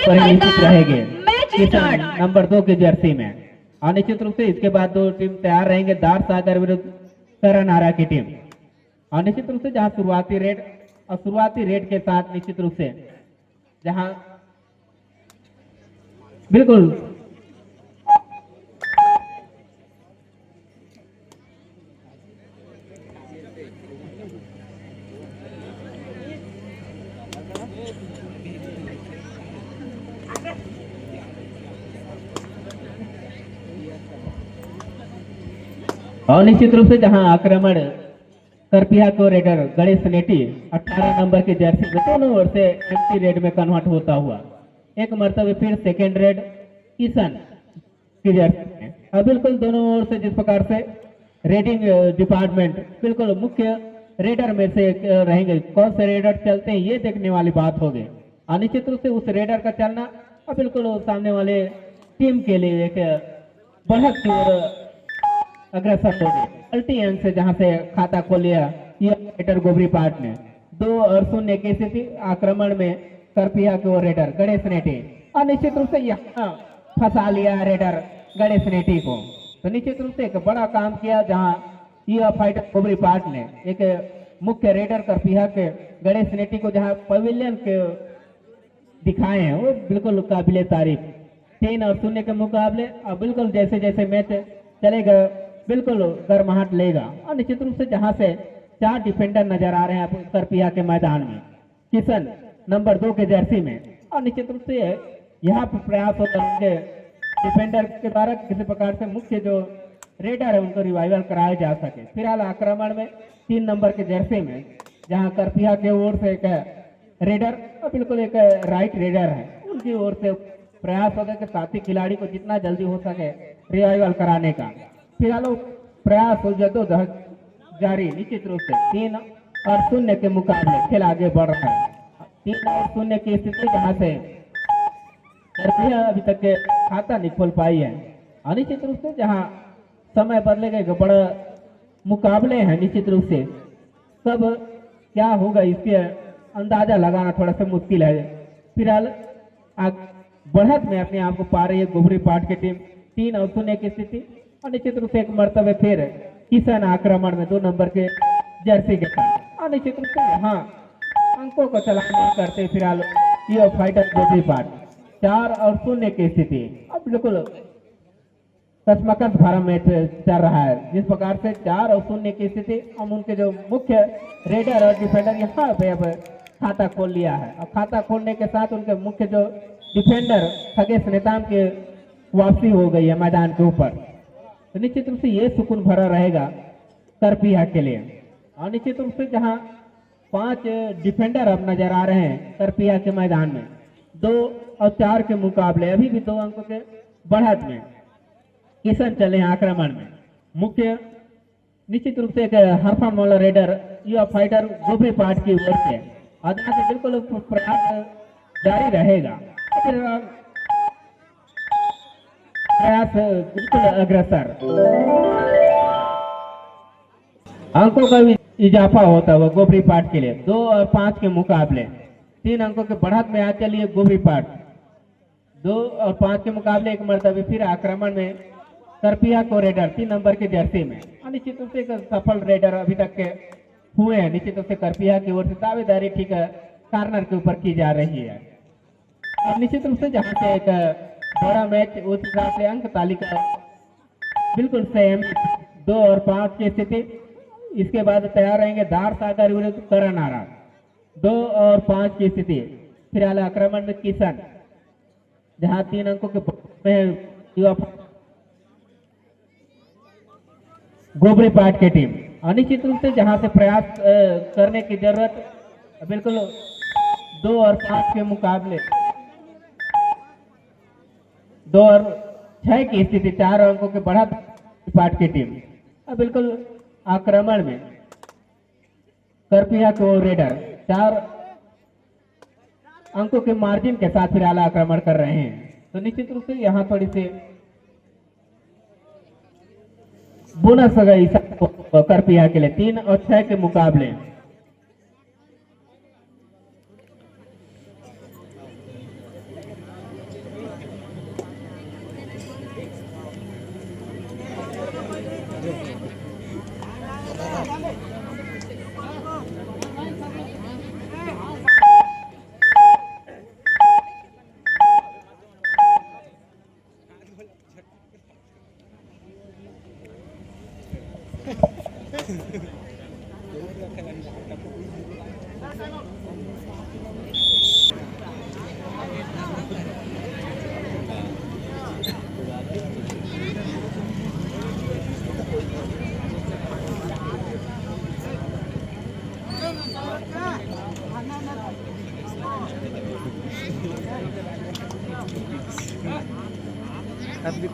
परिलक्षित रहेंगे किसान नंबर 2 की जर्सी में। और निश्चित रूप से इसके बाद दो टीम तैयार रहेंगे, दार सागर विरुद्ध करनारा की टीम। और निश्चित रूप से जहां शुरुआती रेड के साथ निश्चित रूप से जहां बिल्कुल और निश्चित रूप से जहां आक्रमण करपिया को रेडर गणेश नेटी 18 नंबर की जर्सी में दोनों ओर से एंटी रेड में कन्वर्ट होता हुआ एक मरतबे फिर सेकेंड रेड किशन की जर्सी में। अब बिल्कुल दोनों ओर से जिस प्रकार से रेडिंग डिपार्टमेंट बिल्कुल मुख्य रेडर में से रहेंगे, कौन से रेडर चलते हैं ये देखने वाली बात होगी। और निश्चित रूप से उस रेडर का चलना अब बिल्कुल सामने वाले टीम के लिए एक बढ़त की ओर अग्रसर हो गए। पलटी अंक से जहां से खाता खोल लिया ये रेडर गोबरी पाट ने 2-0 की स्थिति। आक्रमण में करपिया की ओर रेडर गणेश नेटी और निश्चित रूप से यहाँ फंसा लिया रेडर गणेश नेटी को। तो निश्चित रूप से एक बड़ा काम किया जहां यह फाइटर गोबरी पाट ने एक मुख्य रेडर करपिया के गणेश नेटी को जहां पवेलियन के दिखाए हैं वो बिल्कुल काबिले तारीफ। 3-0 के मुकाबले अब बिल्कुल जैसे जैसे मैच चलेगा बिल्कुल गर्माहट लेगा। और निश्चित रूप से जहां से 4 डिफेंडर नजर आ रहे हैं करपिया के मैदान में किशन नंबर 2 के जर्सी में। और निश्चित रूप से यहाँ पर प्रयास होता है डिफेंडर के द्वारा किसी प्रकार से मुख्य जो रेडर है उनको रिवाइवल कराया जा सके। फिलहाल आक्रमण में 3 नंबर के जर्सी में जहां करपिया के ओर से एक रेडर और बिल्कुल एक राइट रेडर है, उनकी ओर से प्रयास होगा कि साथी खिलाड़ी को जितना जल्दी हो सके रिवाइवल कराने का। फिलहाल प्रयास हो जद्दोजहद जारी। निश्चित रूप से 3-0 के मुकाबले खेल आगे बढ़ रहा है। 3-0 की स्थिति जहां से करपिया अभी तक के खाता नहीं खोल पाई है। और निश्चित रूप से जहां समय बदलेगा बड़ा मुकाबले हैं, निश्चित रूप से कब क्या होगा इसके अंदाजा लगाना थोड़ा सा मुश्किल है। फिलहाल बढ़त में अपने आप को पा रही है गोबरी पाट की टीम 3-0 की स्थिति। और निश्चित रूप से एक मरतबे फिर किसान आक्रमण में 2 नंबर के जर्सी के साथ। और निश्चित रूप से यहाँ अंकों को चलाने करते फिलहाल ये फाइटर गोबरी पाट 4-0 की स्थिति। अब बिल्कुल कसमकस भरा मैच चल रहा है जिस प्रकार से 4-0 की स्थिति। हम उनके जो मुख्य रेडर और डिफेंडर यहाँ पे अब खाता खोल लिया है। और खाता खोलने के साथ उनके मुख्य जो डिफेंडर खगेश नेताम के वापसी हो गई है मैदान के ऊपर। तो निश्चित रूप से ये सुकून भरा रहेगा करपिया के लिए। और निश्चित रूप से जहां 5 डिफेंडर अब नजर आ रहे हैं करपिया के मैदान में 2 और 4 के मुकाबले अभी भी 2 अंकों के बढ़त में किशन चले हैं आक्रमण में। मुख्य निश्चित रूप से एक हरफा मौला रेडर यह फाइटर गोबरी पाट की ओर से आधा से बिल्कुल प्रयास जारी रहेगा। प्रयास बिल्कुल अग्रसर अंकों का भी इजाफा होता हुआ गोबरी पाट के लिए 2 और 5 के मुकाबले 3 अंकों के बढ़त में आ चलिए गोबरी पाट 2 और 5 के मुकाबले एक मरतबे फिर आक्रमण में करपिया को रेडर 3 नंबर के जर्सी में। निश्चित रूप से एक सफल रेडर अभी तक के हुए हैं। निश्चित रूप से करपिया की ओर से दावेदारी ठीक कार्नर के ऊपर की जा रही है। और निश्चित रूप से जहां से एक बड़ा मैच उस हिसाब से अंक तालिका बिल्कुल सेम 2 और 5 की स्थिति। इसके बाद तैयार रहेंगे दार सागर विरुद्ध करनारा 2 और 5 की स्थिति। फिलहाल आक्रमण में किशन जहां 3 अंकों के गोबरी पाट की टीम। अनिश्चित रूप से जहां से प्रयास करने की जरूरत बिल्कुल 2 और 5 के मुकाबले 2 और 6 की स्थिति 4 अंकों के बढ़त पाट की टीम। अब बिल्कुल आक्रमण में करपिया को रेडर 4 अंकों के मार्जिन के साथ फिलहाल आक्रमण कर रहे हैं। तो निश्चित रूप से यहाँ थोड़ी सी बोनस गई करपिया के लिए 3 और 6 के मुकाबले। नबे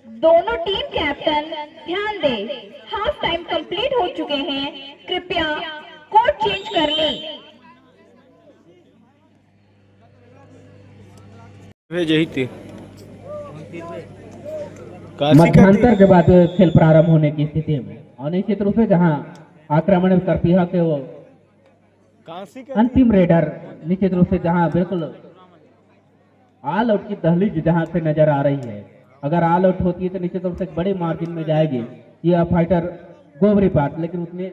दोनों टीम कैप्टन ध्यान दें, हाफ टाइम कंप्लीट हो चुके हैं, कृपया कोड चेंज कर लें। यही थी मध्यांतर के बाद खेल प्रारंभ होने की स्थिति में और निश्चित रूप से जहां आक्रमण करपीहा के वो अंतिम रेडर निश्चित रूप से जहां बिल्कुल ऑल आउट की दहलीज जहां से नजर आ रही है, अगर ऑल आउट होती है तो निश्चित रूप से एक बड़ी मार्जिन में जाएगी यह फाइटर गोबरी पाट, लेकिन उतने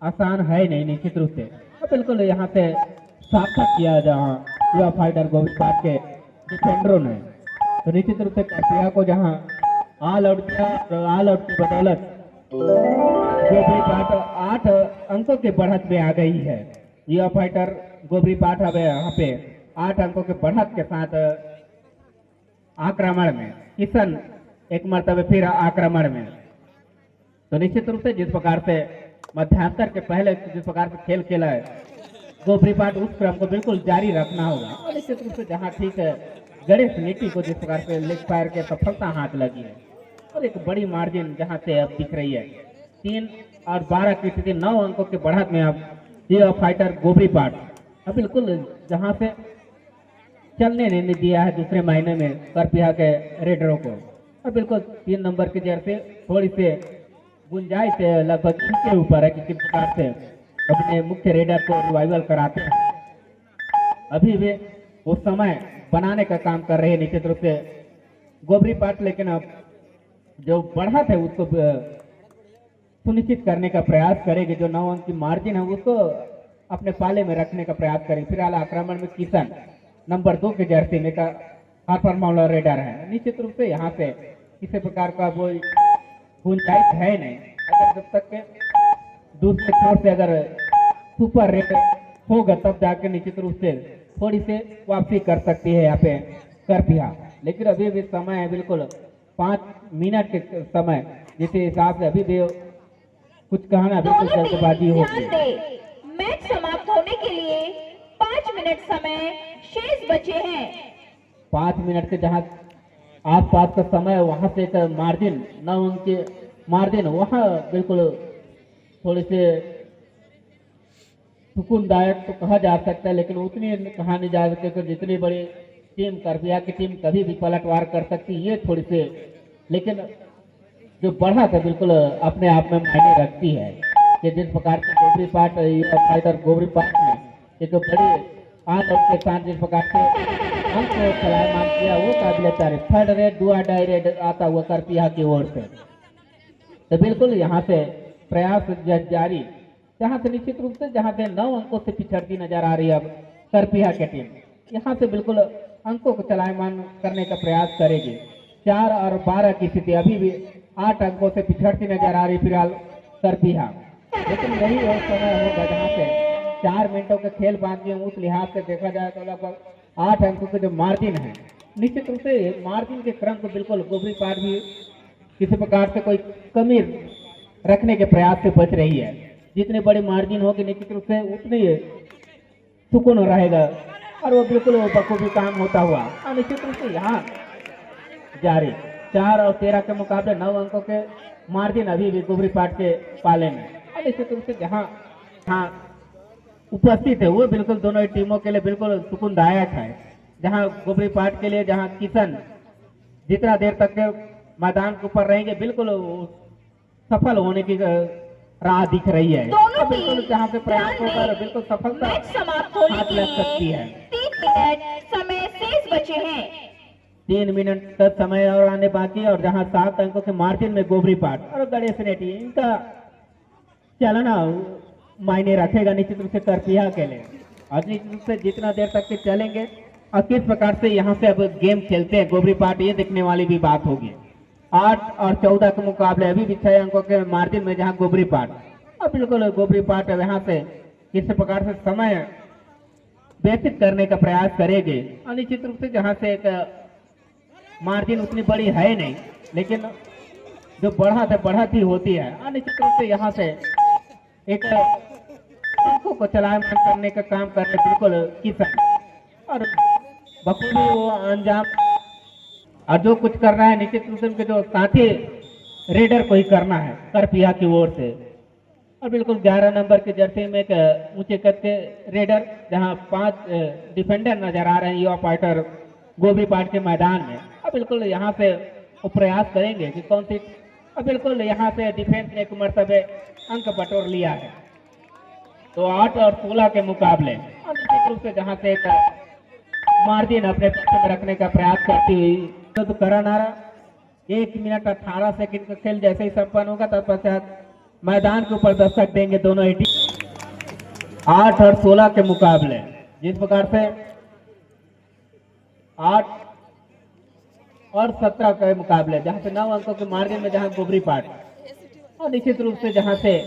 आसान है नहीं निश्चित रूप से। तो बिल्कुल यहाँ से सार्थक किया जहाँ यह फाइटर गोबरी पाट के डिफेंडरों ने, तो निश्चित रूप से करपीहा को जहाँ ऑल आउट किया, तो ऑल आउट की बदौलत गोबरी पाट 8 अंकों के बढ़त में आ गई है। यह फाइटर गोबरी पाट अब यहाँ पे 8 अंकों के बढ़त के साथ आक्रमण में, किशन एक मर्तबे फिर आक्रमण में। तो निश्चित रूप से जिस प्रकार से मध्यांतर के पहले जिस प्रकार से खेल खेला है गोबरी पाट, उस क्रम को बिल्कुल जारी रखना होगा। और निश्चित रूप से जहाँ ठीक है गणेश नेटी को जिस प्रकार से लेग फायर के सफलता हाथ लगी है और एक बड़ी मार्जिन जहाँ से अब दिख रही है 3 और 12 की स्थिति 9 अंकों के बढ़त में अब ये फाइटर गोबरी पाट अब बिल्कुल जहाँ से चलने नहीं दिया है दूसरे महीने में करपीहा के रेडरों को, और बिल्कुल 3 नंबर की जगह से थोड़ी से गुंजाइश से लगभग इनके ऊपर है कि किस प्रकार से अपने मुख्य रेडर को रिवाइवल कराते हैं। अभी वे वो समय बनाने का काम कर रहे हैं निश्चित रूप से गोबरी पाट, लेकिन अब जो बढ़त है उसको सुनिश्चित करने का प्रयास करेगी, जो 9 अंक की मार्जिन है उसको अपने पाले में रखने का प्रयास करेगी। फिलहाल आक्रमण में किशन नंबर 2 के जर्सी में का हार्पर मामला रेडर है। निश्चित रूप से यहाँ से किसी प्रकार का वो गुंजाइश है नहीं, अगर जब तक के दूसरे छोर से अगर सुपर रेड होगा तब जाके निश्चित रूप से थोड़ी से वापसी कर सकती है यहाँ पे करपीहा, लेकिन अभी भी समय है बिल्कुल 5 मिनट के समय, जिस हिसाब से अभी भी कुछ कहना बिल्कुल जल्दबाजी होगी। मैच समाप्त होने के लिए 5 मिनट समय शेष बचे हैं। 5 मिनट के जहाँ आसपास का समय, वहां से एक मार्जिन 9 अंक के मार्जिन, वहाँ बिल्कुल थोड़ी से सुकूनदायक तो कहा जा सकता है, लेकिन उतनी कहा नहीं जा सकती कि जितनी बड़ी टीम करपीहा की टीम कभी भी पलटवार कर सकती है, ये थोड़ी से, लेकिन जो बढ़त है बिल्कुल अपने आप में मायने रखती है कि जिस प्रकार से गोबरी पाट फाइटर गोबरी पाट ने एक बड़ी आंख के साथ जिस प्रकार से अंक चलायमान किया वो काबिल तारीफ। 3rd रेड दुआ डाई रेड आता हुआ करपीहा की ओर से, तो बिल्कुल यहाँ से प्रयास जारी, जहाँ से निश्चित रूप से जहाँ से 9 अंकों से पिछड़ती नजर आ रही है अब करपीहा की टीम, यहाँ से बिल्कुल अंकों को चलायमान करने का प्रयास करेगी। 4 और 12 की स्थिति अभी भी 8 अंकों से पिछड़ती नजर आ रही फिलहाल करपीहा, लेकिन यही वो समय होगा जहाँ से 4 मिनटों के खेल बाकी उस लिहाज से देखा जाए तो लगभग 8 अंकों के जो मार्जिन है, निश्चित रूप से मार्जिन के क्रम को बिल्कुल गोबरी पाट भी किसी प्रकार से कोई कमी रखने के प्रयास से बच रही है। जितनी बड़ी मार्जिन होगी निश्चित रूप से उतनी सुकून रहेगा और वो बिल्कुल बखूबी काम होता हुआ और निश्चित रूप से यहाँ जारी 4 और 13 के मुकाबले 9 अंकों के मार्जिन अभी भी गोबरी पाट के पाले में। और निश्चित रूप से जहाँ जहाँ उपस्थित है वो बिल्कुल दोनों ही टीमों के लिए बिल्कुल सुकूनदायक है। जहाँ गोबरी पाट के लिए जहाँ किशन जितना देर तक के मैदान के ऊपर रहेंगे बिल्कुल सफल होने की राह दिख रही है। दोनों और बिल्कुल टीम जहाँ पे प्रयासों ध्यान पर दें। बिल्कुल सफलता मैच समाप्त होने हाथ के लग सकती लिए है। 3 मिनट समय शेष बचे हैं। 3 मिनट का समय और आने बाकी है और जहां 7 अंकों के मार्जिन में गोबरी पाट और गणेश नेटी इनका चलना मायने रखेगा निश्चित रूप से करपिया के लिए। और निश्चित रूप से जितना देर तक के चलेंगे और किस प्रकार से यहाँ से अब गेम खेलते हैं गोबरी पाट, ये देखने वाली भी बात होगी। 8 और 14 के मुकाबले अभी भी 6 अंकों के मार्जिन में जहाँ गोबरी पाट और बिल्कुल गोबरी पाट अब यहाँ से किस प्रकार से समय व्यतीत करने का प्रयास करेंगे। और निश्चित रूप से जहाँ से एक मार्जिन उतनी बड़ी है नहीं, लेकिन जो बढ़त ही होती है। और निश्चित रूप से यहाँ से एक अंकों को चलायमान करने का काम कर रहे बिल्कुल किशन और बखूबी वो अंजाम और जो कुछ करना है निश्चित रूप से उनके जो साथी रेडर को ही करना है करपिया की ओर से। और बिल्कुल 11 नंबर के जर्सी में एक ऊंचे कद के रेडर जहां 5 डिफेंडर नजर आ रहे हैं युवा फाइटर गोबरी पाट के मैदान में। अब बिल्कुल यहाँ से वो प्रयास करेंगे कि कौन सी, अब बिल्कुल यहाँ से डिफेंस ने एक मरतबे अंक बटोर लिया है। तो 8 और 16 के मुकाबले और निश्चित रूप से जहाँ से एक मार्जिन अपने पक्ष में रखने का प्रयास करती हुई तो करण आ रहा 1 मिनट 18 सेकंड का खेल जैसे ही संपन्न होगा तत्पश्चात मैदान के ऊपर दस्तक देंगे दोनों ही टीम। 8 और 16 के मुकाबले जिस प्रकार से 8 और 17 के मुकाबले जहां से 9 अंकों के मार्जिन में जहां गोबरी पाट और निश्चित रूप से जहां से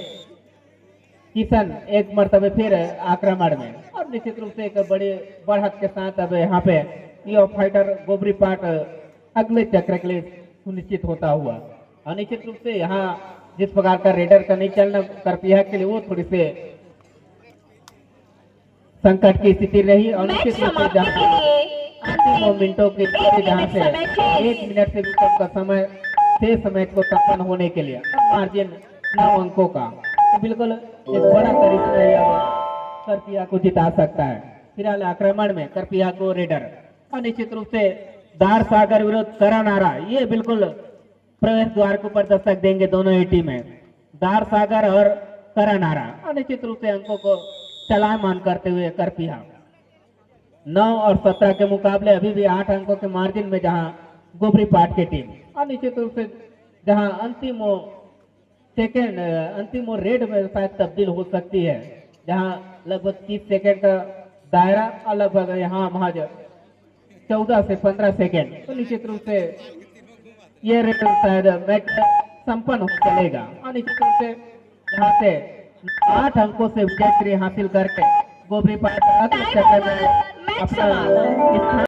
किशन एक मरतबे फिर आक्रमण में और निश्चित रूप से एक बड़ी बढ़त के साथ अब यहाँ पे युवा फाइटर गोबरी पाट अगले चक्र के लिए सुनिश्चित होता हुआ। और निश्चित रूप से यहाँ जिस प्रकार का रेडर का नहीं चलना करपिया के लिए वो थोड़ी से संकट की स्थिति रही। और मैच निश्चित रूप से समाप्ति जहाँ के लिए अंतिम मिनटों के लिए जहाँ से समय शेष। 1 मिनट से भी कम का समय शेष समय को संपन्न होने के लिए मार्जिन 9 अंकों का तो बिल्कुल एक बड़ा करिश्मा यह करपिया को जिता सकता है। फिलहाल आक्रमण में करपिया को रेडर और निश्चित रूप से दार सागर विरुद्ध करण आ रहा ये बिल्कुल प्रवेश द्वार के ऊपर दस्तक देंगे दोनों ही टीमें दार सागर और करण आ रहा और निश्चित रूप से अंकों को चलायमान करते हुए करपिया 9 और 17 के मुकाबले अभी भी 8 अंकों के मार्जिन में जहां गोबरी पाट की टीम और निश्चित रूप से जहां अंतिम रेड में शायद तब्दील हो सकती है जहां लगभग 30 सेकेंड का दायरा और लगभग यहाँ महज 14 से 15 सेकेंड तो निश्चित रूप से ये रेड शायद मैच संपन्न हो चलेगा। और निश्चित रूप से यहाँ से 8 अंकों से विजय हासिल करके गोबरी पाट अगले चक्र में अपना स्थान